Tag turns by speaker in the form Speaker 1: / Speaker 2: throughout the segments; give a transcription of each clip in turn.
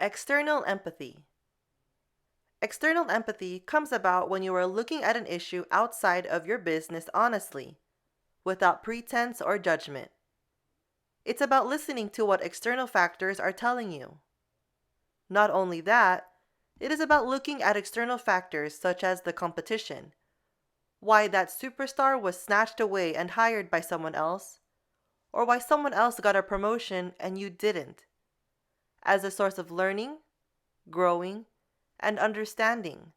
Speaker 1: External empathy. External empathy comes about when you are looking at an issue outside of your business honestly, without pretense or judgment. It's about listening to what external factors are telling you. Not only that, it is about looking at external factors such as the competition, why that superstar was snatched away and hired by someone else, or why someone else got a promotion and you didn't, as a source of learning, growing, and understanding,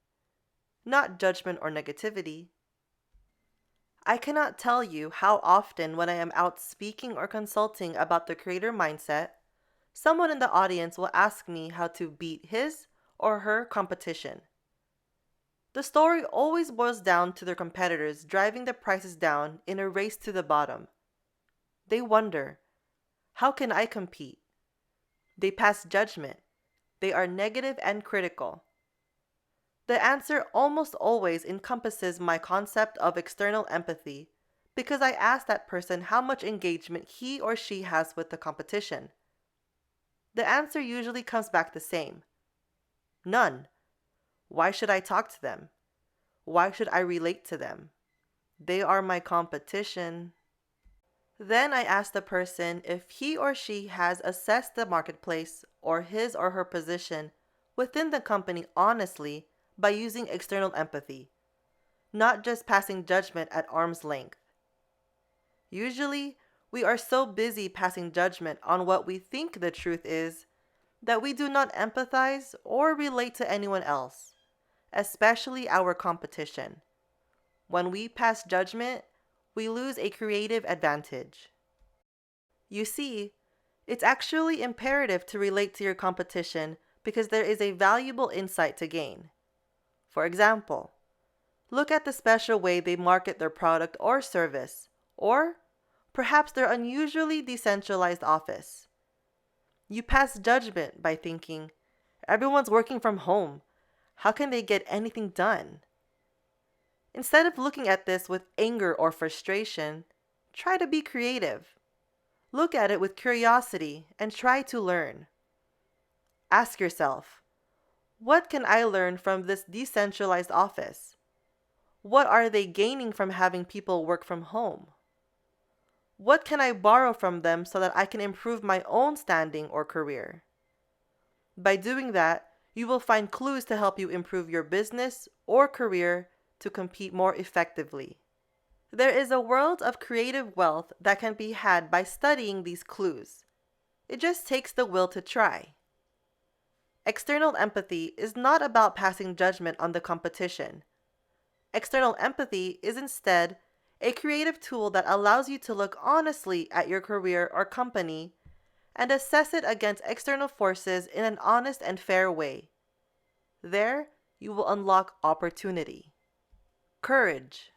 Speaker 1: not judgment or negativity. I cannot tell you how often when I am out speaking or consulting about the creator mindset, someone in the audience will ask me how to beat his or her competition. The story always boils down to their competitors driving the prices down in a race to the bottom. They wonder, how can I compete? They pass judgment. They are negative and critical. The answer almost always encompasses my concept of external empathy because I ask that person how much engagement he or she has with the competition. The answer usually comes back the same. None. Why should I talk to them? Why should I relate to them? They are my competition. Then I ask the person if he or she has assessed the marketplace or his or her position within the company honestly by using external empathy, not just passing judgment at arm's length. Usually, we are so busy passing judgment on what we think the truth is that we do not empathize or relate to anyone else, especially our competition. When we pass judgment, we lose a creative advantage. You see, it's actually imperative to relate to your competition because there is a valuable insight to gain. For example, look at the special way they market their product or service, or perhaps their unusually decentralized office. You pass judgment by thinking, everyone's working from home. How can they get anything done? Instead of looking at this with anger or frustration, try to be creative. Look at it with curiosity and try to learn. Ask yourself, what can I learn from this decentralized office? What are they gaining from having people work from home? What can I borrow from them so that I can improve my own standing or career? By doing that, you will find clues to help you improve your business or career to compete more effectively. There is a world of creative wealth that can be had by studying these clues. It just takes the will to try. External empathy is not about passing judgment on the competition. External empathy is instead a creative tool that allows you to look honestly at your career or company and assess it against external forces in an honest and fair way. There, you will unlock opportunity. Courage.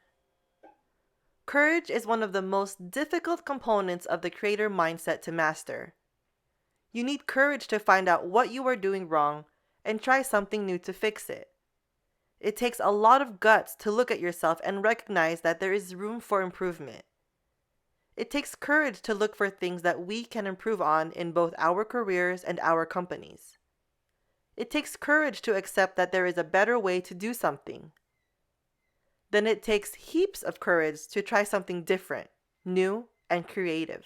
Speaker 1: Courage is one of the most difficult components of the creator mindset to master. You need courage to find out what you are doing wrong and try something new to fix it. It takes a lot of guts to look at yourself and recognize that there is room for improvement. It takes courage to look for things that we can improve on in both our careers and our companies. It takes courage to accept that there is a better way to do something. Then it takes heaps of courage to try something different, new, and creative.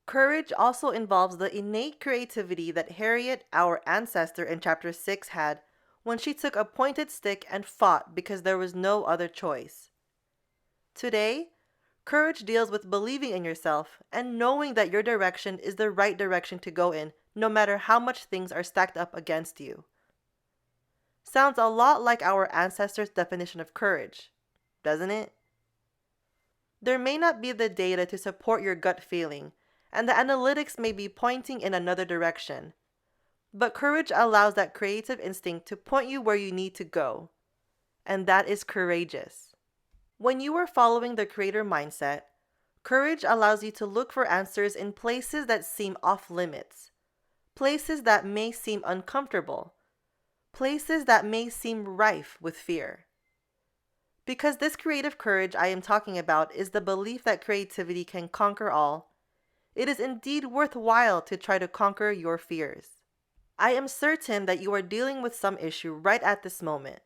Speaker 1: Courage also involves the innate creativity that Harriet, our ancestor in Chapter 6, had when she took a pointed stick and fought because there was no other choice. Today, courage deals with believing in yourself and knowing that your direction is the right direction to go in, no matter how much things are stacked up against you. Sounds a lot like our ancestors' definition of courage, doesn't it? There may not be the data to support your gut feeling, and the analytics may be pointing in another direction. But courage allows that creative instinct to point you where you need to go. And that is courageous. When you are following the creator mindset, courage allows you to look for answers in places that seem off limits, places that may seem uncomfortable, places that may seem rife with fear. Because this creative courage I am talking about is the belief that creativity can conquer all, it is indeed worthwhile to try to conquer your fears. I am certain that you are dealing with some issue right at this moment,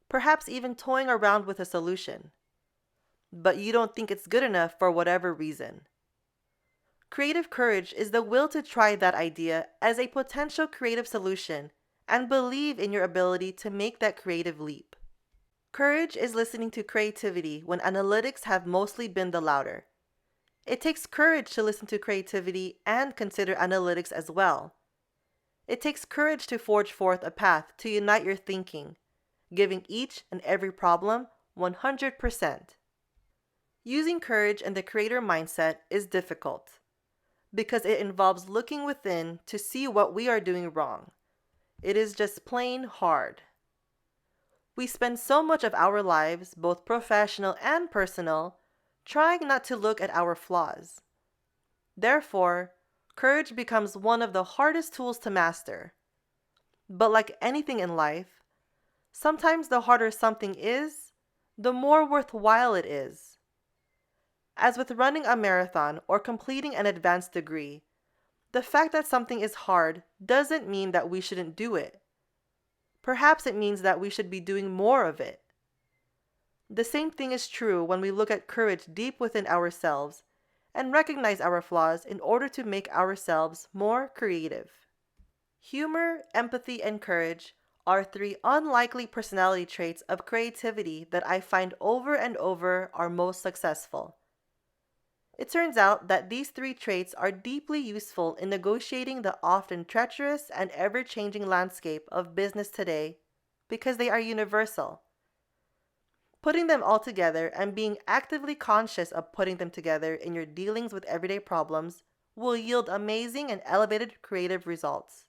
Speaker 1: perhaps even toying around with a solution, but you don't think it's good enough for whatever reason. Creative courage is the will to try that idea as a potential creative solution and believe in your ability to make that creative leap. Courage is listening to creativity when analytics have mostly been the louder. It takes courage to listen to creativity and consider analytics as well. It takes courage to forge forth a path to unite your thinking, giving each and every problem 100%. Using courage and the creator mindset is difficult because it involves looking within to see what we are doing wrong. It is just plain hard. We spend so much of our lives, both professional and personal, trying not to look at our flaws. Therefore, courage becomes one of the hardest tools to master. But like anything in life, sometimes the harder something is, the more worthwhile it is. As with running a marathon or completing an advanced degree, the fact that something is hard doesn't mean that we shouldn't do it. Perhaps it means that we should be doing more of it. The same thing is true when we look at courage deep within ourselves and recognize our flaws in order to make ourselves more creative. Humor, empathy, and courage are three unlikely personality traits of creativity that I find over and over are most successful. It turns out that these three traits are deeply useful in negotiating the often treacherous and ever-changing landscape of business today because they are universal. Putting them all together and being actively conscious of putting them together in your dealings with everyday problems will yield amazing and elevated creative results.